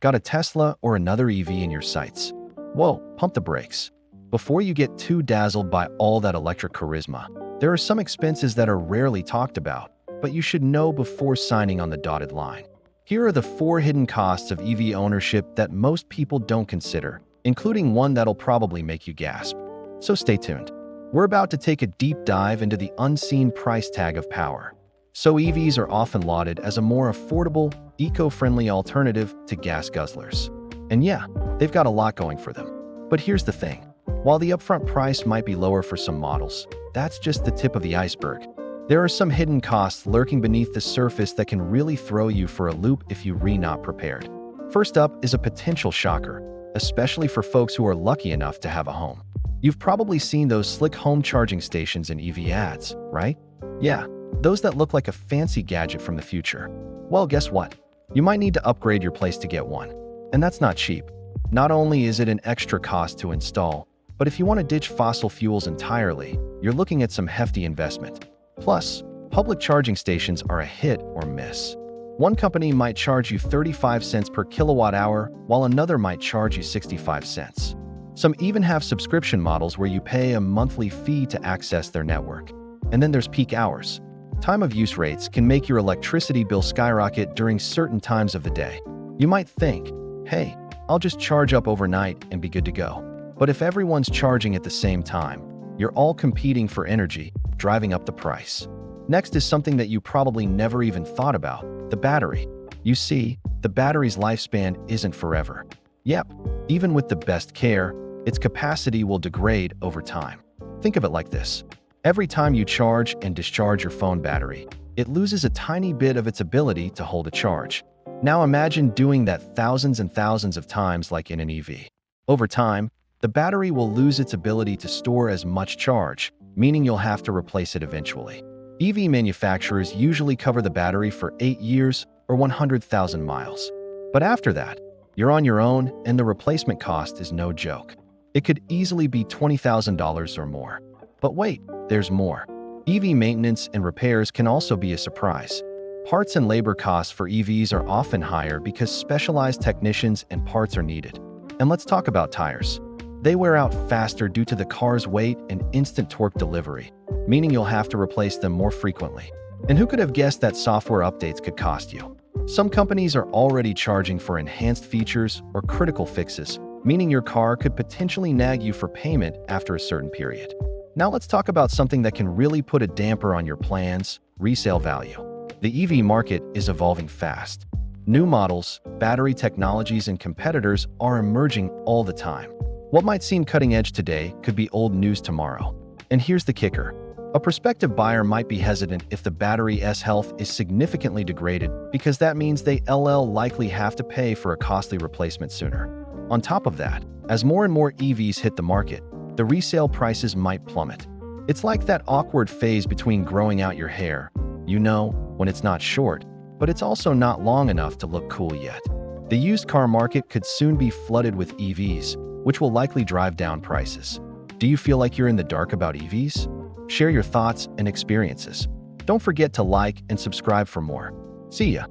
Got a Tesla or another EV in your sights? Whoa, pump the brakes. Before you get too dazzled by all that electric charisma, there are some expenses that are rarely talked about, but you should know before signing on the dotted line. Here are the 4 hidden costs of EV ownership that most people don't consider, including one that'll probably make you gasp. So stay tuned. We're about to take a deep dive into the unseen price tag of power. So EVs are often lauded as a more affordable, eco-friendly alternative to gas guzzlers. And yeah, they've got a lot going for them. But here's the thing. While the upfront price might be lower for some models, that's just the tip of the iceberg. There are some hidden costs lurking beneath the surface that can really throw you for a loop if you're not prepared. First up is a potential shocker, especially for folks who are lucky enough to have a home. You've probably seen those slick home charging stations in EV ads, right? Yeah, those that look like a fancy gadget from the future. Well, guess what? You might need to upgrade your place to get one. And that's not cheap. Not only is it an extra cost to install, but if you want to ditch fossil fuels entirely, you're looking at some hefty investment. Plus, public charging stations are a hit or miss. One company might charge you 35 cents per kilowatt hour, while another might charge you 65 cents. Some even have subscription models where you pay a monthly fee to access their network. And then there's peak hours. Time of use rates can make your electricity bill skyrocket during certain times of the day. You might think, hey, I'll just charge up overnight and be good to go. But if everyone's charging at the same time, you're all competing for energy, driving up the price. Next is something that you probably never even thought about, the battery. You see, the battery's lifespan isn't forever. Yep, even with the best care, its capacity will degrade over time. Think of it like this. Every time you charge and discharge your phone battery, it loses a tiny bit of its ability to hold a charge. Now imagine doing that thousands and thousands of times like in an EV. Over time, the battery will lose its ability to store as much charge, meaning you'll have to replace it eventually. EV manufacturers usually cover the battery for 8 years or 100,000 miles. But after that, you're on your own and the replacement cost is no joke. It could easily be $20,000 or more. But wait, there's more. EV maintenance and repairs can also be a surprise. Parts and labor costs for EVs are often higher because specialized technicians and parts are needed. And let's talk about tires. They wear out faster due to the car's weight and instant torque delivery, meaning you'll have to replace them more frequently. And who could have guessed that software updates could cost you? Some companies are already charging for enhanced features or critical fixes, meaning your car could potentially nag you for payment after a certain period. Now let's talk about something that can really put a damper on your plans: resale value. The EV market is evolving fast. New models, battery technologies, and competitors are emerging all the time. What might seem cutting edge today could be old news tomorrow. And here's the kicker. A prospective buyer might be hesitant if the battery's health is significantly degraded because that means they likely have to pay for a costly replacement sooner. On top of that, as more and more EVs hit the market, the resale prices might plummet. It's like that awkward phase between growing out your hair, when it's not short, but it's also not long enough to look cool yet. The used car market could soon be flooded with EVs, which will likely drive down prices. Do you feel like you're in the dark about EVs? Share your thoughts and experiences. Don't forget to like and subscribe for more. See ya!